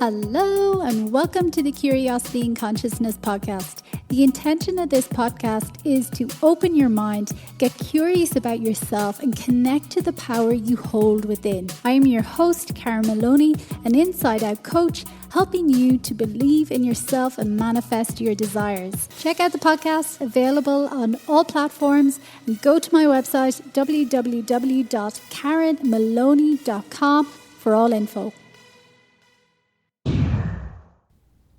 Hello and welcome to the Curiosity and Consciousness podcast. The intention of this podcast is to open your mind, get curious about yourself and connect to the power you hold within. I am your host, Maloney, an inside-out coach, helping you to believe in yourself and manifest your desires. Check out the podcast, available on all platforms, and go to my website, www.karenmaloney.com for all info.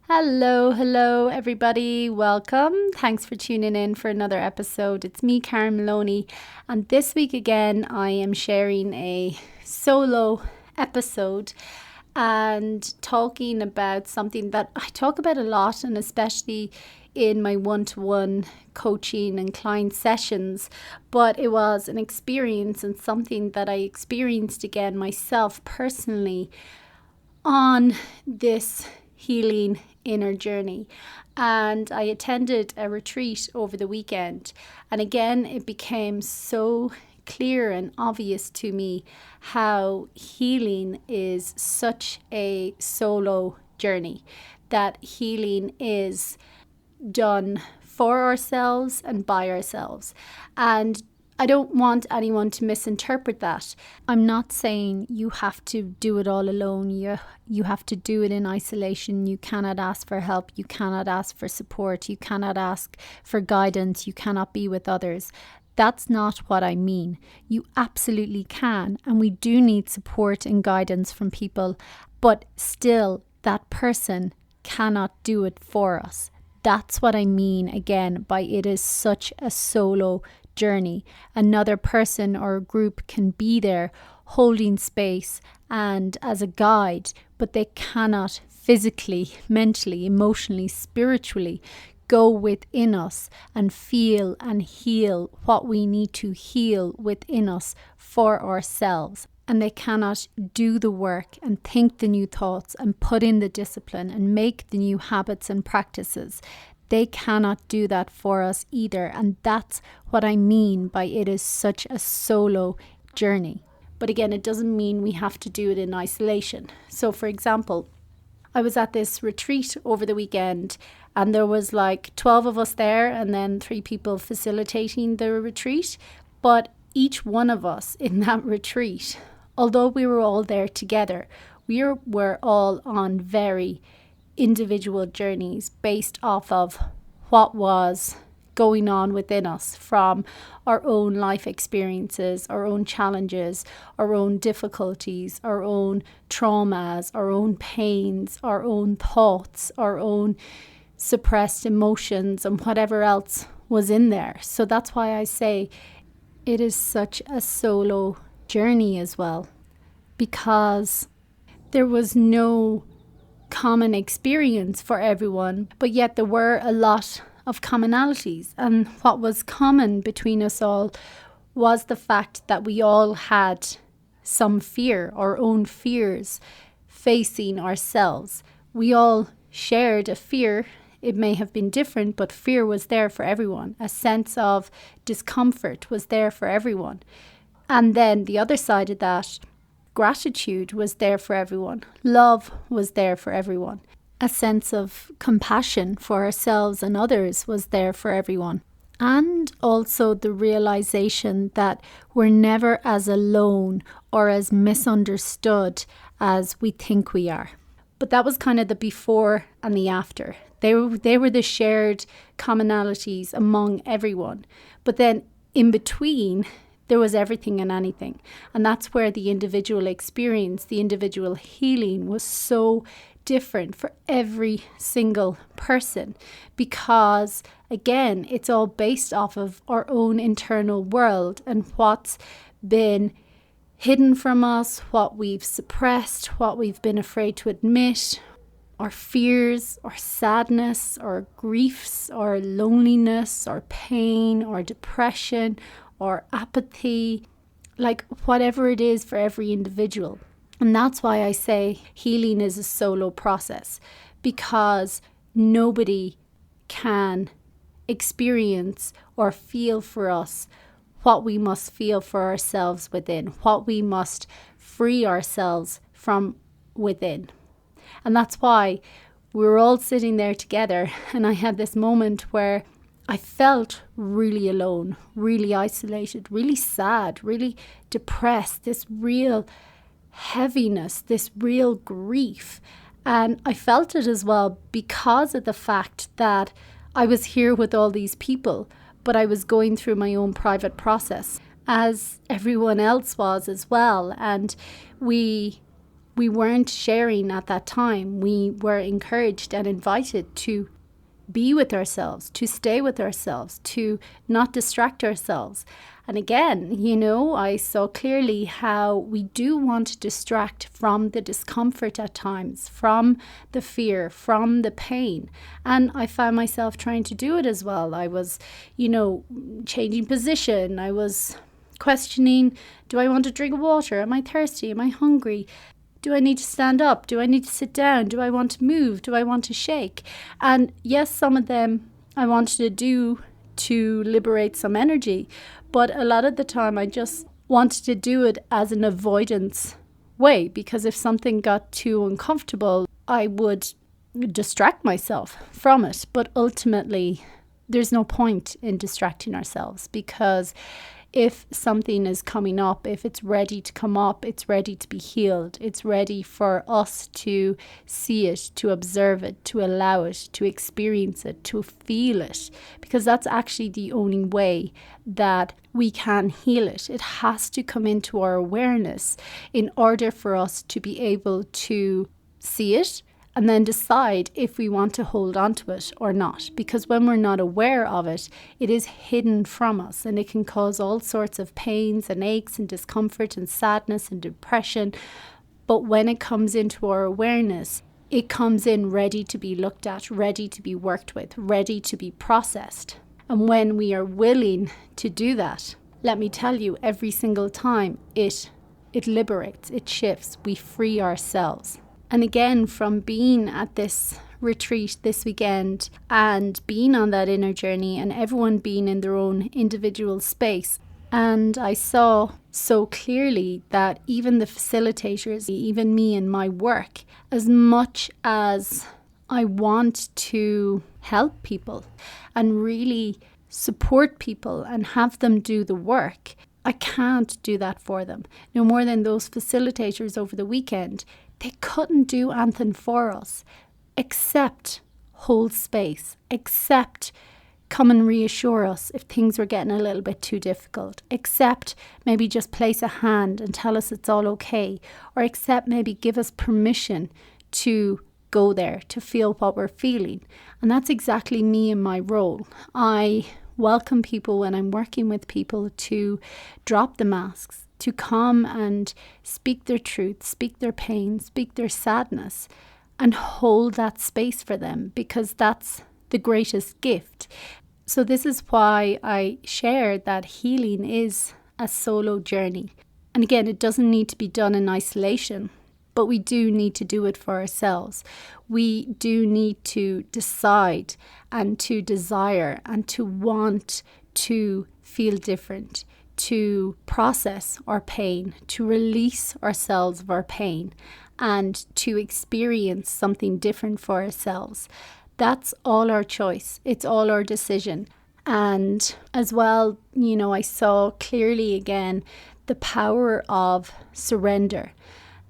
Hello everybody, welcome. Thanks for tuning in for another episode. It's me, Karen Maloney, and this week again I am sharing a solo episode and talking about something that I talk about a lot, and especially in my one-to-one coaching and client sessions, but it was an experience and something that I experienced again myself personally on this healing inner journey. And I attended a retreat over the weekend, and again it became so clear and obvious to me how healing is such a solo journey, that healing is done for ourselves and by ourselves. And I don't want anyone to misinterpret that. I'm not saying you have to do it all alone. You have to do it in isolation. You cannot ask for help. You cannot ask for support. You cannot ask for guidance. You cannot be with others. That's not what I mean. You absolutely can. And we do need support and guidance from people. But still, that person cannot do it for us. That's what I mean again by it is such a solo journey. Another person or a group can be there holding space and as a guide, but they cannot physically, mentally, emotionally, spiritually go within us and feel and heal what we need to heal within us for ourselves. And they cannot do the work and think the new thoughts and put in the discipline and make the new habits and practices. They cannot do that for us either. And that's what I mean by it is such a solo journey. But again, it doesn't mean we have to do it in isolation. So for example, I was at this retreat over the weekend and there was like 12 of us there and then 3 people facilitating the retreat. But each one of us in that retreat, although we were all there together, we were all on very individual journeys based off of what was going on within us from our own life experiences, our own challenges, our own difficulties, our own traumas, our own pains, our own thoughts, our own suppressed emotions and whatever else was in there. So that's why I say it is such a solo journey as well, because there was no common experience for everyone, but yet there were a lot of commonalities. And what was common between us all was the fact that we all had some fear, our own fears facing ourselves. We all shared a fear. It may have been different, but fear was there for everyone. A sense of discomfort was there for everyone. And then the other side of that, gratitude was there for everyone. Love was there for everyone. A sense of compassion for ourselves and others was there for everyone. And also the realization that we're never as alone or as misunderstood as we think we are. But that was kind of the before and the after. They were the shared commonalities among everyone. But then in between, there was everything and anything. And that's where the individual experience, the individual healing was so different for every single person. Because again, it's all based off of our own internal world and what's been hidden from us, what we've suppressed, what we've been afraid to admit, our fears, or sadness, or griefs, or loneliness, or pain, or depression, or apathy, like whatever it is for every individual. And that's why I say healing is a solo process, because nobody can experience or feel for us what we must feel for ourselves within, what we must free ourselves from within. And that's why we were all sitting there together, and I had this moment where I felt really alone, really isolated, really sad, really depressed, this real heaviness, this real grief. And I felt it as well because of the fact that I was here with all these people, but I was going through my own private process, as everyone else was as well. And we weren't sharing at that time. We were encouraged and invited to be with ourselves, to stay with ourselves, to not distract ourselves. And again, I saw clearly how we do want to distract from the discomfort at times, from the fear, from the pain. And I found myself trying to do it as well. I was, changing position. I was questioning, do I want to drink water? Am I thirsty? Am I hungry? Do I need to stand up? Do I need to sit down? Do I want to move? Do I want to shake? And yes, some of them I wanted to do to liberate some energy, but a lot of the time I just wanted to do it as an avoidance way, because if something got too uncomfortable, I would distract myself from it. But ultimately, there's no point in distracting ourselves, because if something is coming up, if it's ready to come up, it's ready to be healed. It's ready for us to see it, to observe it, to allow it, to experience it, to feel it, because that's actually the only way that we can heal it. It has to come into our awareness in order for us to be able to see it and then decide if we want to hold on to it or not. Because when we're not aware of it, it is hidden from us, and it can cause all sorts of pains and aches and discomfort and sadness and depression. But when it comes into our awareness, it comes in ready to be looked at, ready to be worked with, ready to be processed. And when we are willing to do that, let me tell you, every single time it liberates, it shifts, we free ourselves. And again, from being at this retreat this weekend and being on that inner journey and everyone being in their own individual space, and I saw so clearly that even the facilitators, even me in my work, as much as I want to help people and really support people and have them do the work, I can't do that for them. No more than those facilitators over the weekend. They couldn't do anything for us except hold space, except come and reassure us if things were getting a little bit too difficult, except maybe just place a hand and tell us it's all okay, or except maybe give us permission to go there, to feel what we're feeling. And that's exactly me in my role. I welcome people when I'm working with people to drop the masks, to come and speak their truth, speak their pain, speak their sadness, and hold that space for them, because that's the greatest gift. So this is why I share that healing is a solo journey. And again, it doesn't need to be done in isolation, but we do need to do it for ourselves. We do need to decide and to desire and to want to feel different, to process our pain, to release ourselves of our pain, and to experience something different for ourselves. That's all our choice. It's all our decision. And as well, I saw clearly again the power of surrender.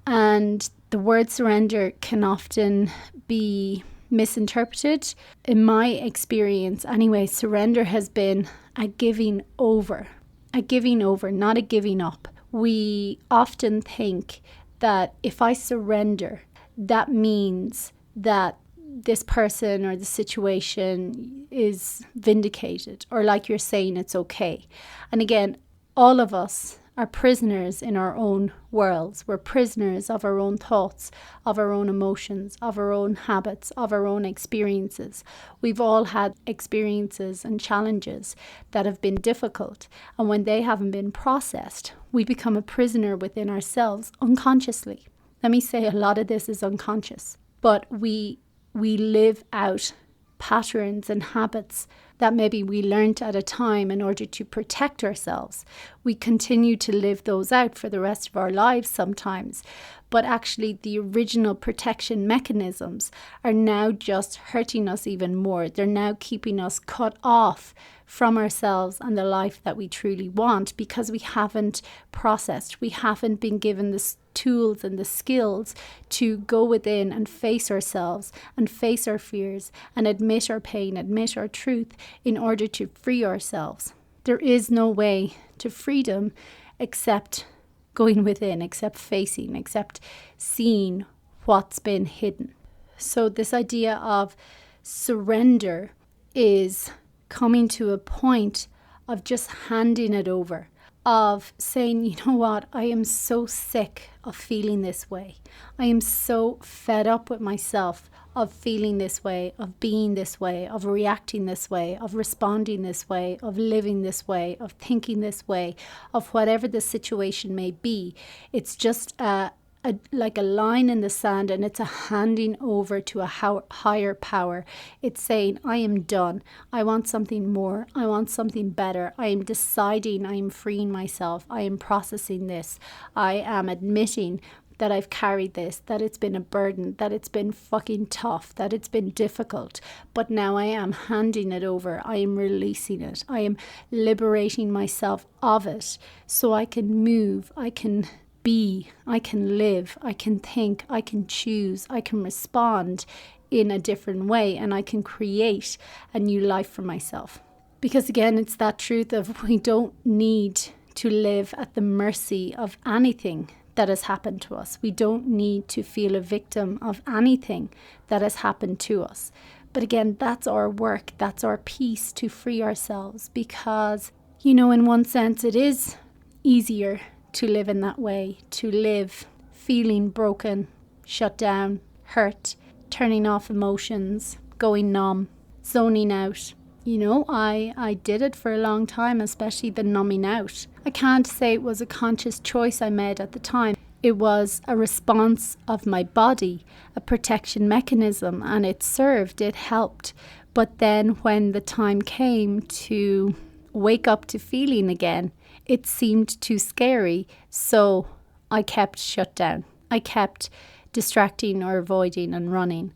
And the word surrender can often be misinterpreted. In my experience anyway, surrender has been a giving over, not a giving up. We often think that if I surrender, that means that this person or the situation is vindicated, or like you're saying, it's okay. And again, all of us are prisoners in our own worlds. We're prisoners of our own thoughts, of our own emotions, of our own habits, of our own experiences. We've all had experiences and challenges that have been difficult. And when they haven't been processed, we become a prisoner within ourselves unconsciously. Let me say a lot of this is unconscious, but we live out patterns and habits that maybe we learned at a time in order to protect ourselves. We continue to live those out for the rest of our lives sometimes, but actually the original protection mechanisms are now just hurting us even more. They're now keeping us cut off from ourselves and the life that we truly want, because we haven't processed, we haven't been given the tools and the skills to go within and face ourselves and face our fears and admit our pain, admit our truth in order to free ourselves. There is no way to freedom except going within, except facing, except seeing what's been hidden. So this idea of surrender is coming to a point of just handing it over, of saying, you know what, I am so sick of feeling this way. I am so fed up with myself of feeling this way, of being this way, of reacting this way, of responding this way, of living this way, of thinking this way, of whatever the situation may be. It's just like a line in the sand, and it's a handing over to a higher power. It's saying, I am done. I want something more. I want something better. I am deciding. I am freeing myself. I am processing this. I am admitting that I've carried this, that it's been a burden, that it's been fucking tough, that it's been difficult. But now I am handing it over. I am releasing it. I am liberating myself of it so I can move. I can be, I can live, I can think, I can choose, I can respond in a different way, and I can create a new life for myself. Because again, it's that truth of we don't need to live at the mercy of anything that has happened to us. We don't need to feel a victim of anything that has happened to us. But again, that's our work, that's our piece to free ourselves, because, you know, in one sense it is easier to live in that way, to live feeling broken, shut down, hurt, turning off emotions, going numb, zoning out. You know, I did it for a long time, especially the numbing out. I can't say it was a conscious choice I made at the time. It was a response of my body, a protection mechanism, and it served, it helped. But then when the time came to wake up to feeling again, it seemed too scary, so I kept shut down. I kept distracting or avoiding and running.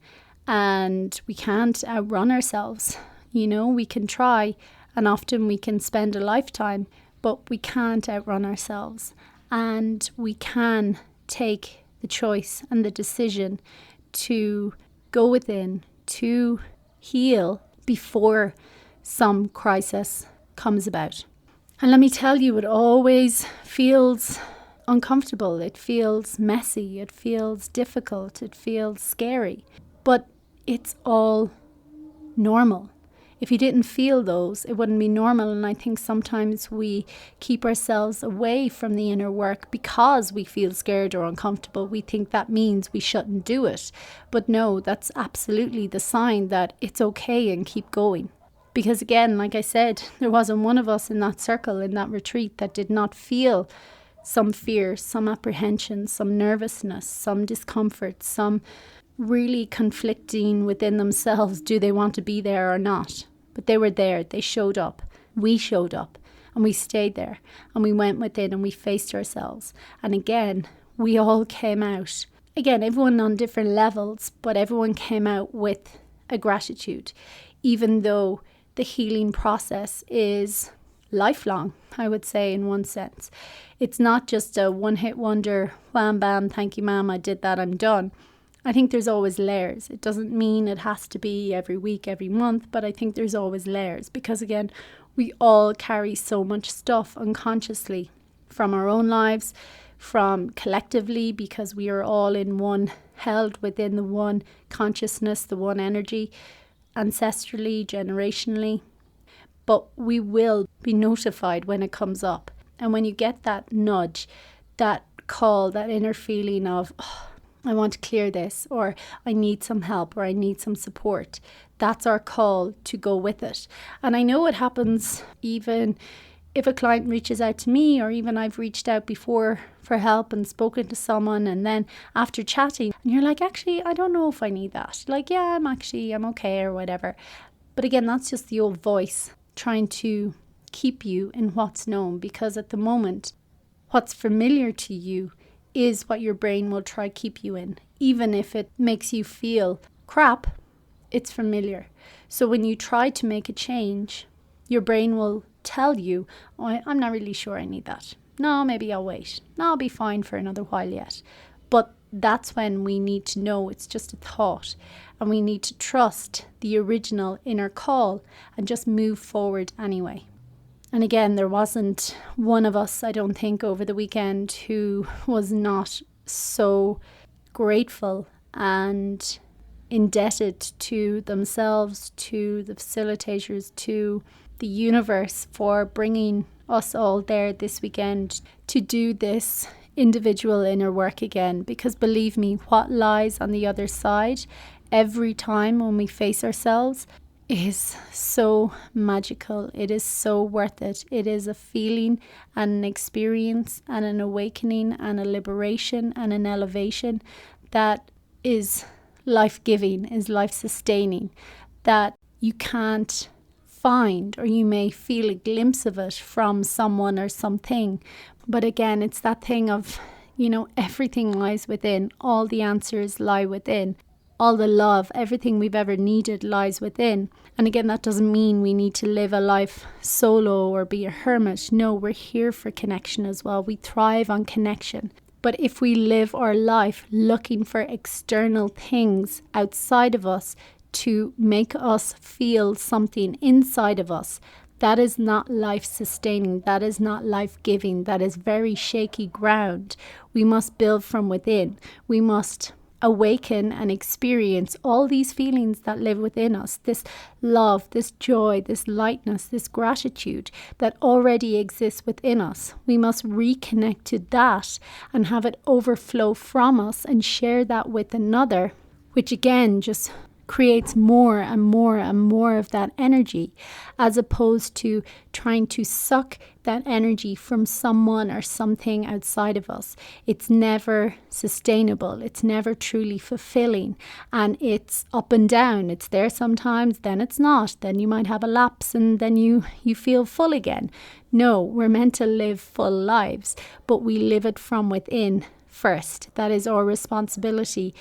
And we can't outrun ourselves. You know, we can try, and often we can spend a lifetime, but we can't outrun ourselves. And we can take the choice and the decision to go within, to heal before some crisis comes about. And let me tell you, it always feels uncomfortable. It feels messy. It feels difficult. It feels scary. But it's all normal. If you didn't feel those, it wouldn't be normal. And I think sometimes we keep ourselves away from the inner work because we feel scared or uncomfortable. We think that means we shouldn't do it. But no, that's absolutely the sign that it's okay and keep going. Because again, like I said, there wasn't one of us in that circle, in that retreat, that did not feel some fear, some apprehension, some nervousness, some discomfort, some really conflicting within themselves. Do they want to be there or not? But they were there. They showed up. We showed up. And we stayed there. And we went within and we faced ourselves. And again, we all came out. Again, everyone on different levels, but everyone came out with a gratitude, even though the healing process is lifelong, I would say, in one sense. It's not just a one-hit wonder, wham, bam, thank you, ma'am, I did that, I'm done. I think there's always layers. It doesn't mean it has to be every week, every month, but I think there's always layers because, again, we all carry so much stuff unconsciously from our own lives, from collectively, because we are all in one, held within the one consciousness, the one energy, ancestrally, generationally. But we will be notified when it comes up. And when you get that nudge, that call, that inner feeling of, oh, I want to clear this, or I need some help, or I need some support, that's our call to go with it. And I know it happens even if a client reaches out to me, or even I've reached out before for help and spoken to someone, and then after chatting, and you're like, actually, I don't know if I need that. Like, yeah, I'm okay or whatever. But again, that's just the old voice trying to keep you in what's known, because at the moment, what's familiar to you is what your brain will try to keep you in. Even if it makes you feel crap, it's familiar. So when you try to make a change, your brain will tell you, oh, I'm not really sure I need that. No, maybe I'll wait. No, I'll be fine for another while yet. But that's when we need to know it's just a thought, and we need to trust the original inner call and just move forward anyway. And again, there wasn't one of us, I don't think, over the weekend who was not so grateful and indebted to themselves, to the facilitators, to the universe for bringing us all there this weekend to do this individual inner work again. Because believe me, what lies on the other side every time when we face ourselves is so magical. It is so worth it. It is a feeling and an experience and an awakening and a liberation and an elevation that is life-giving, is life-sustaining, that you can't find, or you may feel a glimpse of it from someone or something. But again, it's that thing of, everything lies within. All the answers lie within. All the love, everything we've ever needed lies within. And again, that doesn't mean we need to live a life solo or be a hermit. No, we're here for connection as well. We thrive on connection. But if we live our life looking for external things outside of us to make us feel something inside of us, that is not life-sustaining. That is not life-giving. That is very shaky ground. We must build from within. We must awaken and experience all these feelings that live within us, this love, this joy, this lightness, this gratitude that already exists within us. We must reconnect to that and have it overflow from us and share that with another, which again just creates more and more and more of that energy, as opposed to trying to suck that energy from someone or something outside of us. It's never sustainable. It's never truly fulfilling. And it's up and down. It's there sometimes, then it's not. Then you might have a lapse and then you feel full again. No, we're meant to live full lives, but we live it from within first. That is our responsibility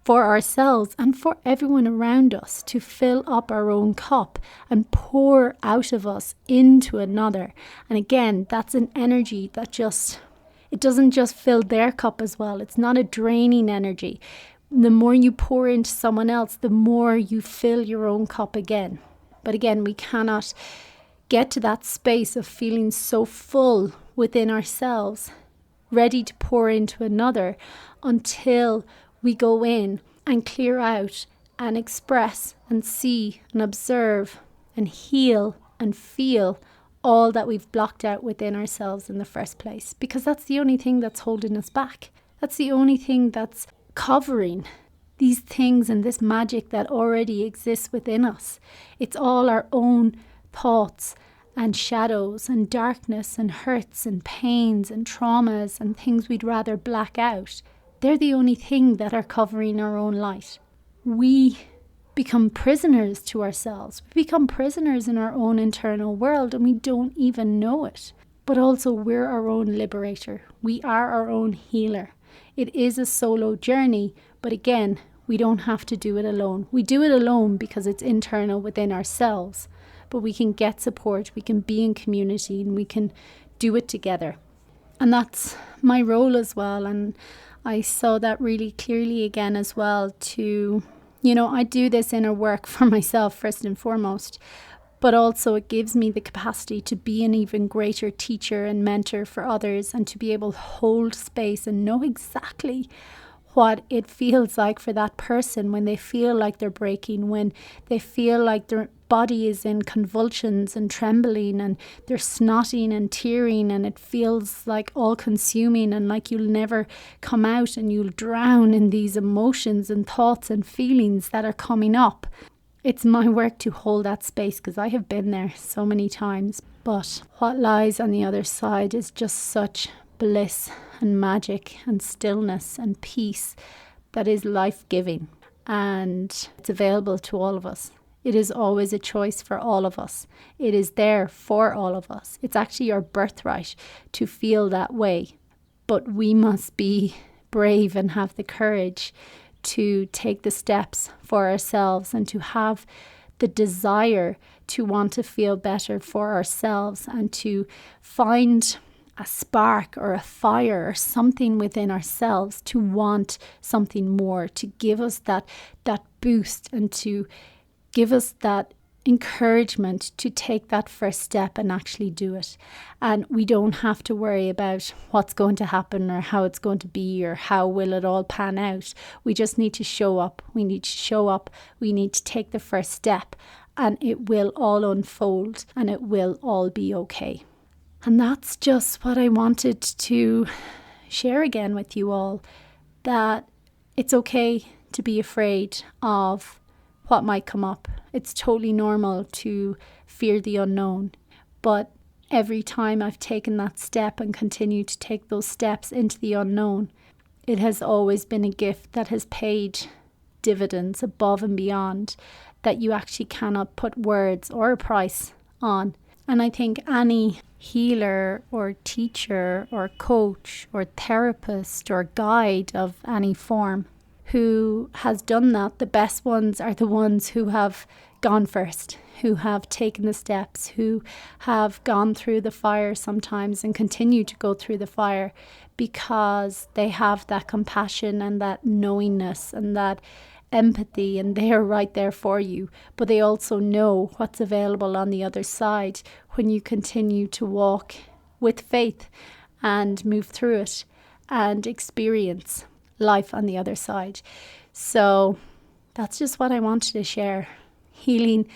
for ourselves and for everyone around us, to fill up our own cup and pour out of us into another. And again, that's an energy that it doesn't just fill their cup as well. It's not a draining energy. The more you pour into someone else, the more you fill your own cup again. But again, we cannot get to that space of feeling so full within ourselves, ready to pour into another, until we go in and clear out and express and see and observe and heal and feel all that we've blocked out within ourselves in the first place. Because that's the only thing that's holding us back. That's the only thing that's covering these things and this magic that already exists within us. It's all our own thoughts and shadows and darkness and hurts and pains and traumas and things we'd rather black out. They're the only thing that are covering our own light. We become prisoners to ourselves. We become prisoners in our own internal world and we don't even know it. But also we're our own liberator. We are our own healer. It is a solo journey, but again, we don't have to do it alone. We do it alone because it's internal within ourselves, but we can get support, we can be in community, and we can do it together. And that's my role as well. And I saw that really clearly again as well I do this inner work for myself first and foremost, but also it gives me the capacity to be an even greater teacher and mentor for others, and to be able to hold space and know exactly what it feels like for that person when they feel like they're breaking, when they feel like their body is in convulsions and trembling and they're snotting and tearing and it feels like all consuming and like you'll never come out and you'll drown in these emotions and thoughts and feelings that are coming up. It's my work to hold that space because I have been there so many times. But what lies on the other side is just such bliss and magic and stillness and peace that is life-giving, and it's available to all of us. It is always a choice for all of us. It is there for all of us. It's actually our birthright to feel that way. But we must be brave and have the courage to take the steps for ourselves and to have the desire to want to feel better for ourselves and to find a spark or a fire or something within ourselves to want something more, to give us that boost and to give us that encouragement to take that first step and actually do it. And we don't have to worry about what's going to happen or how it's going to be or how will it all pan out. We just need to show up. We need to show up. We need to take the first step, and it will all unfold and it will all be okay. And that's just what I wanted to share again with you all, that it's okay to be afraid of what might come up. It's totally normal to fear the unknown. But every time I've taken that step and continue to take those steps into the unknown, it has always been a gift that has paid dividends above and beyond that you actually cannot put words or a price on. And I think any healer or teacher or coach or therapist or guide of any form who has done that, the best ones are the ones who have gone first, who have taken the steps, who have gone through the fire sometimes and continue to go through the fire because they have that compassion and that knowingness and that empathy, and they are right there for you. But they also know what's available on the other side when you continue to walk with faith and move through it and experience life on the other side. So that's just what I wanted to share. Healing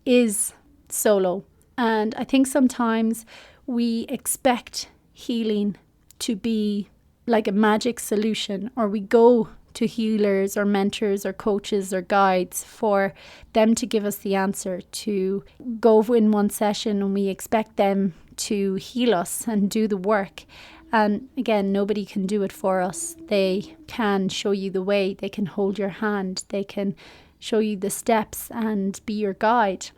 is solo, and I think sometimes we expect healing to be like a magic solution, or we go to healers or mentors or coaches or guides for them to give us the answer, to go in one session and we expect them to heal us and do the work. And again, nobody can do it for us. They can show you the way, they can hold your hand, they can show you the steps and be your guide.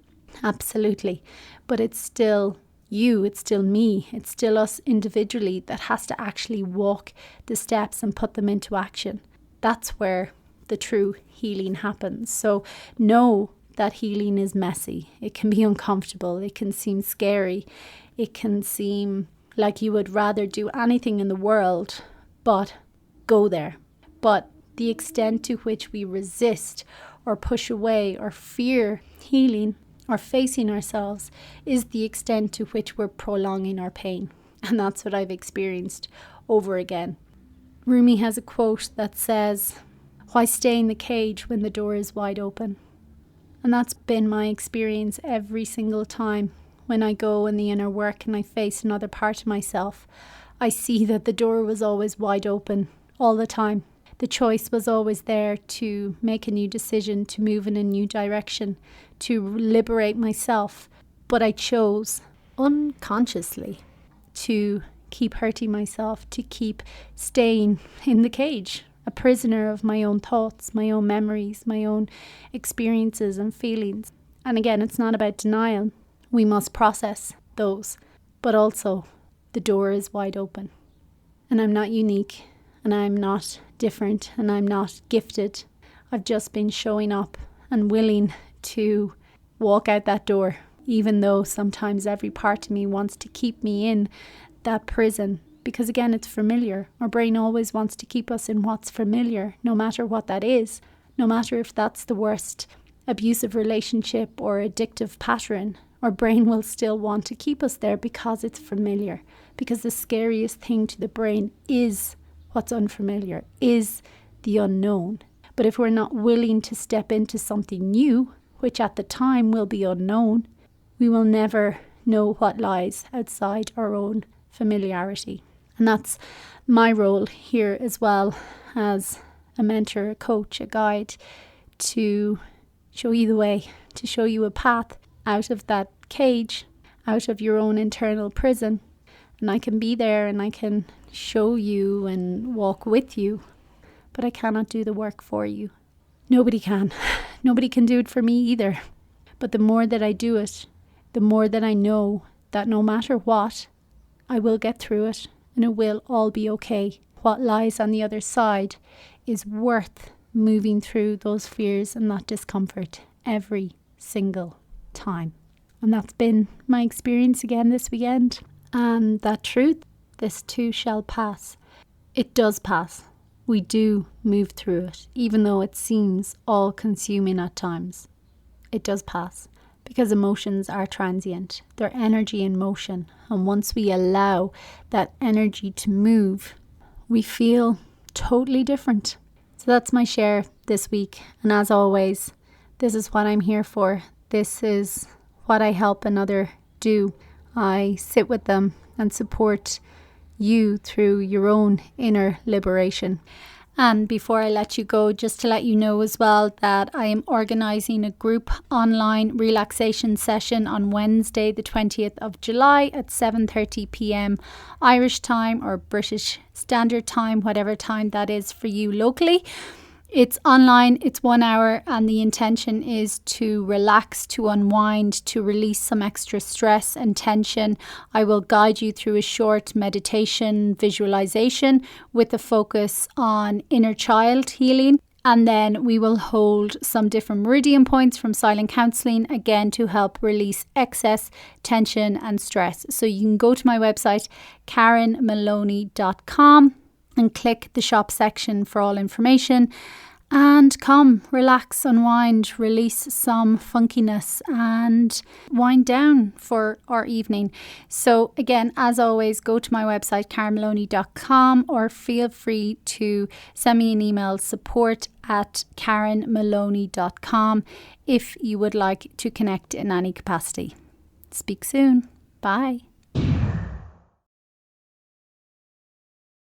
Absolutely. But it's still you, it's still me, it's still us individually that has to actually walk the steps and put them into action. That's where the true healing happens. So know that healing is messy. It can be uncomfortable. It can seem scary. It can seem like you would rather do anything in the world but go there. But the extent to which we resist or push away or fear healing or facing ourselves is the extent to which we're prolonging our pain. And that's what I've experienced over again. Rumi has a quote that says, "Why stay in the cage when the door is wide open?" And that's been my experience every single time. When I go in the inner work and I face another part of myself, I see that the door was always wide open all the time. The choice was always there to make a new decision, to move in a new direction, to liberate myself. But I chose unconsciously to keep hurting myself, to keep staying in the cage, a prisoner of my own thoughts, my own memories, my own experiences and feelings. And again, it's not about denial. We must process those, but also the door is wide open. And I'm not unique, and I'm not different, and I'm not gifted. I've just been showing up and willing to walk out that door, even though sometimes every part of me wants to keep me in that prison, because again, it's familiar. Our brain always wants to keep us in what's familiar, no matter what that is, no matter if that's the worst abusive relationship or addictive pattern. Our brain will still want to keep us there because it's familiar, because the scariest thing to the brain is what's unfamiliar, is the unknown. But if we're not willing to step into something new, which at the time will be unknown, we will never know what lies outside our own familiarity. And that's my role here as well as a mentor, a coach, a guide, to show you the way, to show you a path out of that cage, out of your own internal prison. And I can be there and I can show you and walk with you, but I cannot do the work for you. Nobody can. Nobody can do it for me either. But the more that I do it, the more that I know that no matter what, I will get through it and it will all be okay. What lies on the other side is worth moving through those fears and that discomfort every single time. And that's been my experience again this weekend. And that truth, this too shall pass. It does pass. We do move through it, even though it seems all-consuming at times. It does pass, because emotions are transient. They're energy in motion. And once we allow that energy to move, we feel totally different. So that's my share this week. And as always, this is what I'm here for. This is what I help another do. I sit with them and support you through your own inner liberation. And before I let you go, just to let you know as well that I am organising a group online relaxation session on Wednesday the 20th of July at 7:30 p.m. Irish time or British Standard Time, whatever time that is for you locally. It's online, it's 1 hour, and the intention is to relax, to unwind, to release some extra stress and tension. I will guide you through a short meditation visualization with a focus on inner child healing. And then we will hold some different meridian points from silent counselling, again, to help release excess tension and stress. So you can go to my website, KarenMaloney.com, and click the shop section for all information. And come, relax, unwind, release some funkiness and wind down for our evening. So again, as always, go to my website, KarenMaloney.com, or feel free to send me an email, support@KarenMaloney.com, if you would like to connect in any capacity. Speak soon. Bye.